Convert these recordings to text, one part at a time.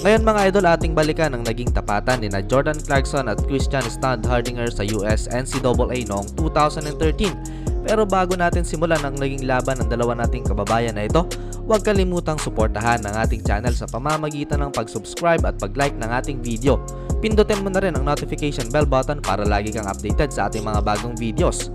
Ngayon mga idol, ating balikan ang naging tapatan ni na Jordan Clarkson at Christian Standhardinger sa US NCAA noong 2013. Pero bago natin simulan ang naging laban ng dalawa nating kababayan na ito, huwag kalimutang suportahan ang ating channel sa pamamagitan ng pag-subscribe at pag-like ng ating video. Pindutin mo na rin ang notification bell button para lagi kang updated sa ating mga bagong videos.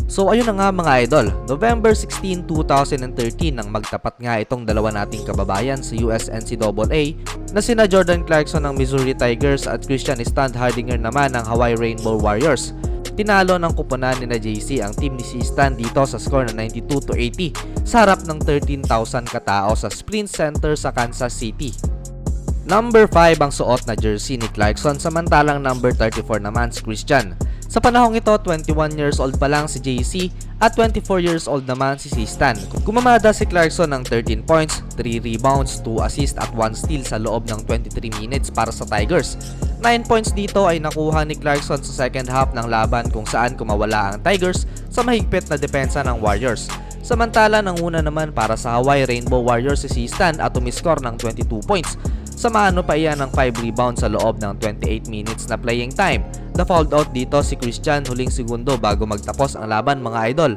So ayun na nga mga idol, November 16, 2013 nang magtapat nga itong dalawa nating kababayan sa US NCAA na sina Jordan Clarkson ng Missouri Tigers at Christian Standhardinger naman ng Hawaii Rainbow Warriors. Tinalo ng kuponan ni na JC ang team ni si Stan dito sa score na 92-80 sa harap ng 13,000 katao sa Sprint Center sa Kansas City. Number 5 ang suot na jersey ni Clarkson samantalang number 34 naman si Christian. Sa panahong ito, 21 years old pa lang si JC at 24 years old naman si Stan. Gumamada si Clarkson ng 13 points, 3 rebounds, 2 assists at 1 steal sa loob ng 23 minutes para sa Tigers. 9 points dito ay nakuha ni Clarkson sa second half ng laban kung saan kumawala ang Tigers sa mahigpit na depensa ng Warriors. Samantala nanguna naman para sa Hawaii Rainbow Warriors si Stan at umiskor ng 22 points. Samahan pa iyan ng 5 rebounds sa loob ng 28 minutes na playing time. Na-fouled out dito si Christian huling segundo bago magtapos ang laban mga idol.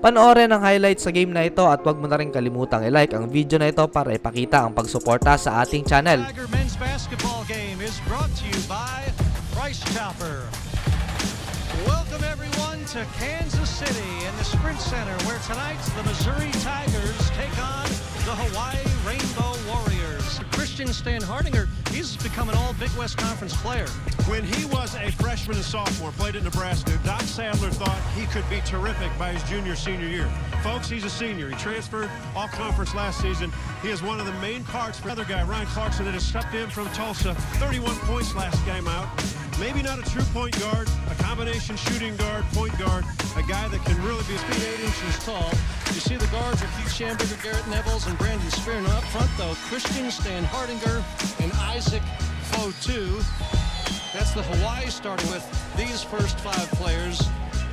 Panoorin ang highlights sa game na ito at huwag mo na rin kalimutang i-like ang video na ito para ipakita ang pagsuporta sa ating channel. Men's basketball game is brought to you by Price Chopper. Welcome everyone to Kansas City in the Sprint Center where tonight's the Missouri Tigers take on the Hawaii Rainbow Warriors. Christian Standhardinger, he's become an all-Big West Conference player. When he was a freshman and sophomore, played at Nebraska, Doc Sadler thought he could be terrific by his senior year. Folks, he's a senior. He transferred all-conference last season. He is one of the main parts for the other guy, Ryan Clarkson, that has stepped in from Tulsa. 31 points last game out. Maybe not a true point guard, a combination shooting guard, point guard, a guy that can really be 8 inches tall. You see the guards are Keith Schamberger, Garrett Nevels, and Brandon Spear. Now up front, though, Christian Standhardinger and Isaac Fotu. That's the Hawaii starting with these first 5 players.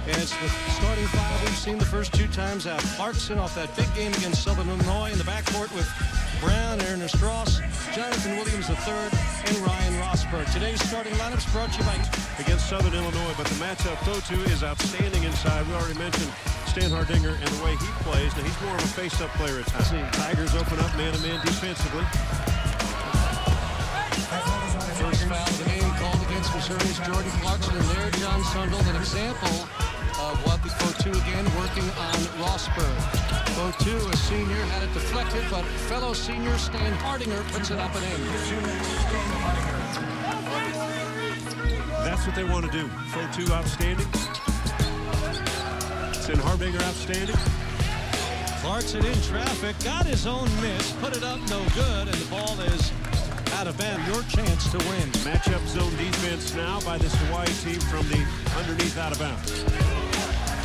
And it's the starting 5 we've seen the first 2 times out. Clarkson off that big game against Southern Illinois in the backcourt with Brown, Ernest Ross, Jonathan Williams III, and Ryan Rosberg. Today's starting lineups brought to you by against Southern Illinois, but the matchup, Fotu is outstanding inside. We already mentioned Standhardinger and the way he plays. Now he's more of a face-up player at times. Tigers open up man-to-man defensively. First foul of the game called against Missouri's Jordan Clarkson, and there John Sundell, an example of what the Fotu again working on Rosberg. Fotu, a senior, had it deflected, but fellow senior Standhardinger puts it up and in. That's what they want to do. Fotu outstanding. Standhardinger outstanding. Clarkson in traffic, got his own miss, put it up no good, and the ball is out of bounds. Your chance to win. Matchup zone defense now by this Hawaii team from the underneath out of bounds.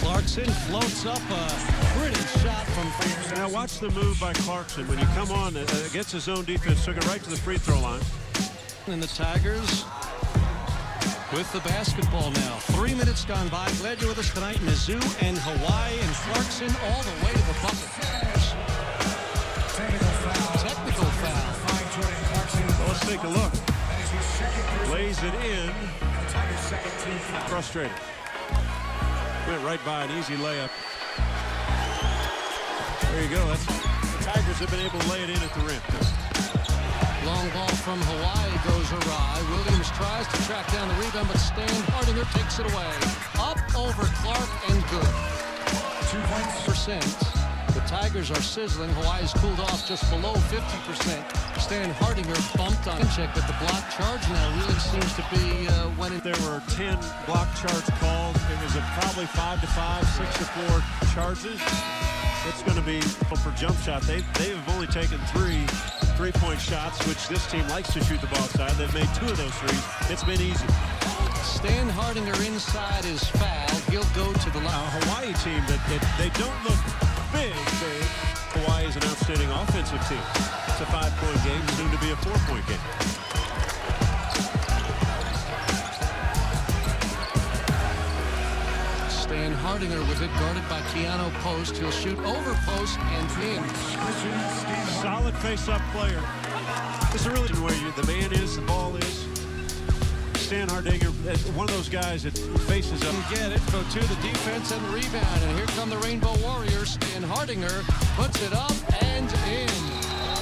Clarkson floats up a pretty shot from. Now watch the move by Clarkson. When you come on against his own defense, took it right to the free throw line. And the Tigers with the basketball now. 3 minutes gone by. Glad you're with us tonight. Mizzou and Hawaii and Clarkson all the way to the bucket. Technical foul. Well, let's take a look. Lays it in. Frustrated. Went right by an easy layup. There you go. The Tigers have been able to lay it in at the rim. Long ball from Hawaii goes awry. Williams tries to track down the rebound, but Standhardinger takes it away. Up over Clark and good. 2%. The Tigers are sizzling. Hawaii's cooled off just below 50%. Standhardinger bumped on check, but the block charge now really seems to be when there were 10 block charge called. It was probably 5-5, 6-4 charges. It's going to be for jump shot. They have only taken 3 3-point shots, which this team likes to shoot the ball outside. They've made 2 of those threes. It's been easy. Standhardinger inside is fouled. He'll go to the line. Hawaii team that they don't look big. Hawaii is an outstanding offensive team. It's a 5-point game, soon to be a 4-point game. Standhardinger with it guarded by Keanu Post. He'll shoot over Post and in. Solid face-up player. This is really where the man is, the ball is. Standhardinger, one of those guys that faces up. Get it, go to the defense and the rebound. And here come the Rainbow Warriors. Standhardinger puts it up and in.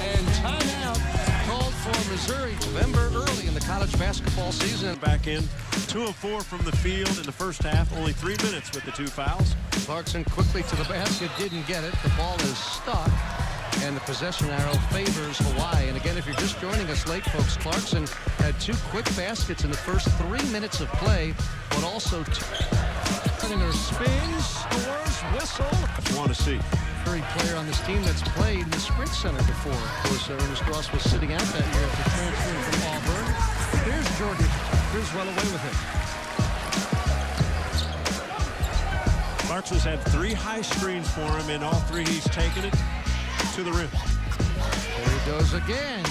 And timeout called for Missouri. November early in the college basketball season. Back in, 2 of 4 from the field in the first half. Only 3 minutes with the 2 fouls. Clarkson quickly to the basket, didn't get it. The ball is stuck. And the possession arrow favors Hawaii. And again, if you're just joining us late, folks, Clarkson had 2 quick baskets in the first 3 minutes of play, but also 2. Standhardinger spins, scores, whistle. I want to see. Very player on this team that's played in the Sprint Center before. Of course, Ernest Ross was sitting out that year after transferring from Auburn. Here's Jordan Criswell away with it. Clarkson's had 3 high screens for him, and all 3 he's taken it to the rim. There he goes again.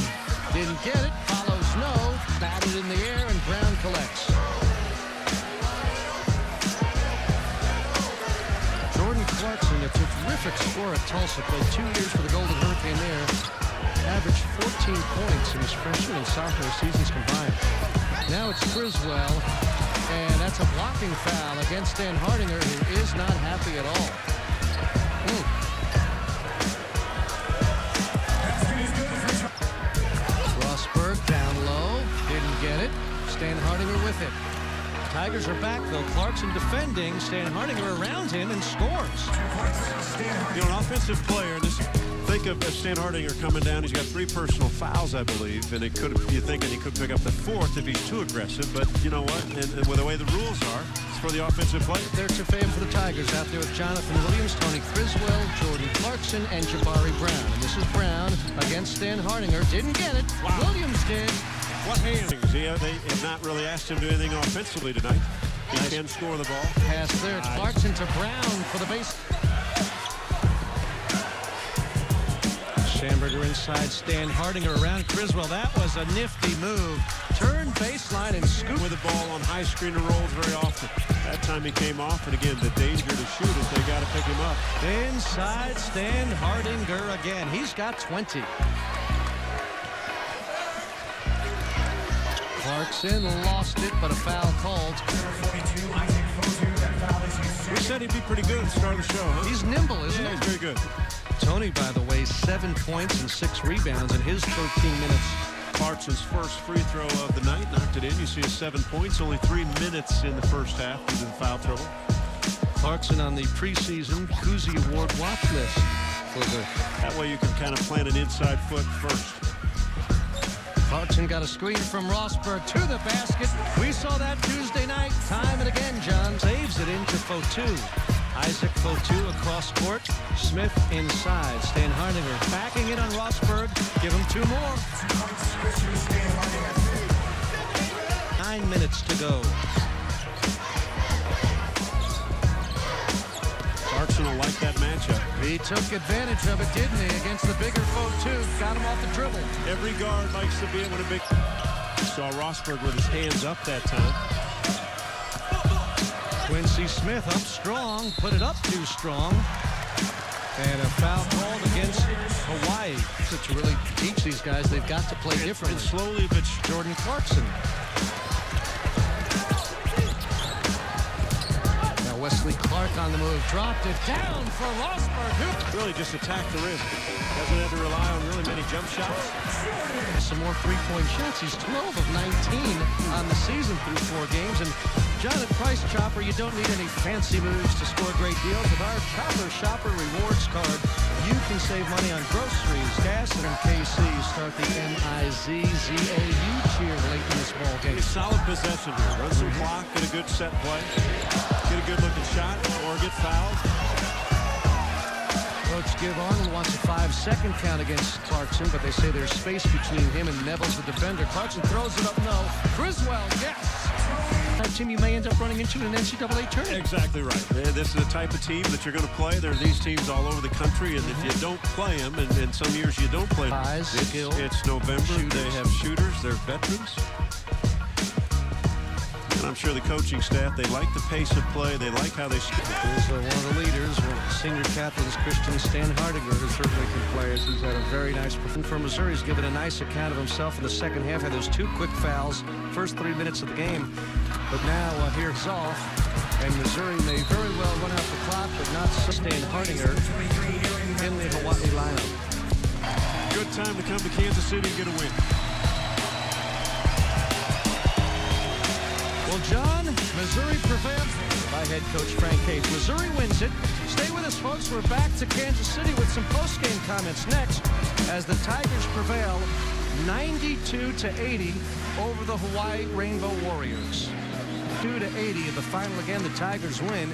Didn't get it. Follows no. Batted in the air, and Brown collects. Jordan Clarkson, a terrific scorer at Tulsa, played 2 years for the Golden Hurricane there. Averaged 14 points in his freshman and sophomore seasons combined. Now it's Criswell, and that's a blocking foul against Standhardinger, who is not happy at all. Rosberg down low, didn't get it. Standhardinger with it. Tigers are back, though. Clarkson defending. Standhardinger around him and scores. You know, an offensive player, think of Standhardinger coming down. He's got 3 personal fouls, I believe, and you're thinking he could pick up the 4th if he's too aggressive. But you know what? And with the way the rules are, it's for the offensive player. There's a fan for the Tigers out there with Jonathan Williams, Tony Criswell, Jordan Clarkson, and Jabari Brown. And this is Brown against Standhardinger. Didn't get it. Wow. Williams did. What hands? Yeah, they have not really asked him to do anything offensively tonight. He can score the ball. Pass there. Clarkson to Brown for the base. Schamberger inside, Standhardinger around Criswell. That was a nifty move. Turn baseline and scoop. With the ball on high screen and rolls very often. That time he came off, and again, the danger to shoot it, they got to pick him up. Inside, Standhardinger again. He's got 20. Clarkson lost it, but a foul called. We said he'd be pretty good at the start of the show, huh? He's nimble, isn't he? He's very good. Tony, by the way, 7 points and 6 rebounds in his 13 minutes. Clarkson's first free throw of the night, knocked it in. You see his 7 points, only 3 minutes in the first half due to the foul trouble. Clarkson on the preseason Cousy Award watch list. That way you can kind of plant an inside foot first. Clarkson got a screen from Rosberg to the basket. We saw that Tuesday night. Time and again, John saves it into Fotu. Isaac Fotu across court. Smith inside. Standhardinger backing it on Rosberg. Give him 2 more. 9 minutes to go. Clarkson will like that matchup. He took advantage of it, didn't he, against the bigger Fotu. Got him off the dribble. Every guard likes to be able to big. Saw Rosberg with his hands up that time. Quincy Smith up strong, put it up too strong. And a foul called against Hawaii. So to really teach these guys, they've got to play differently. And slowly but Jordan Clarkson. Now Wesley Clark on the move, dropped it down for Rosberg. really just attack the rim. Doesn't have to rely on really many jump shots. Some more three-point shots. He's 12 of 19 on the season through 4 games. And John, at Price Chopper, you don't need any fancy moves to score great deals. With our Chopper Shopper Rewards card, you can save money on groceries, gas, and KC. Start the M-I-Z-Z-A-U cheer late in this ball game. A solid possession here. Run some clock, get a good set play, get a good-looking shot, or get fouled. Coach Give Arnold wants a 5-second count against Clarkson, but they say there's space between him and Neville's the defender. Clarkson throws it up, no. Criswell, yes. A team you may end up running into in an NCAA tournament. Exactly right. This is the type of team that you're going to play. There are these teams all over the country, and if you don't play them, and some years you don't play them, it's November. Shooters. They have shooters. They're veterans. And I'm sure the coaching staff, they like the pace of play. They like how they... Here's one of the leaders, one of the senior captains, Christian Standhardinger, who certainly can play. He's had a very nice performance for Missouri. He's given a nice account of himself in the second half. Had those 2 quick fouls, first 3 minutes of the game. But now here's off, and Missouri may very well run out the clock, but not Standhardinger in the Hawaii lineup. Good time to come to Kansas City and get a win. Well, John, Missouri prevails by head coach Frank Hayes. Missouri wins it. Stay with us, folks. We're back to Kansas City with some post-game comments next as the Tigers prevail 92-80 over the Hawaii Rainbow Warriors. 2-80 in the final again. The Tigers win.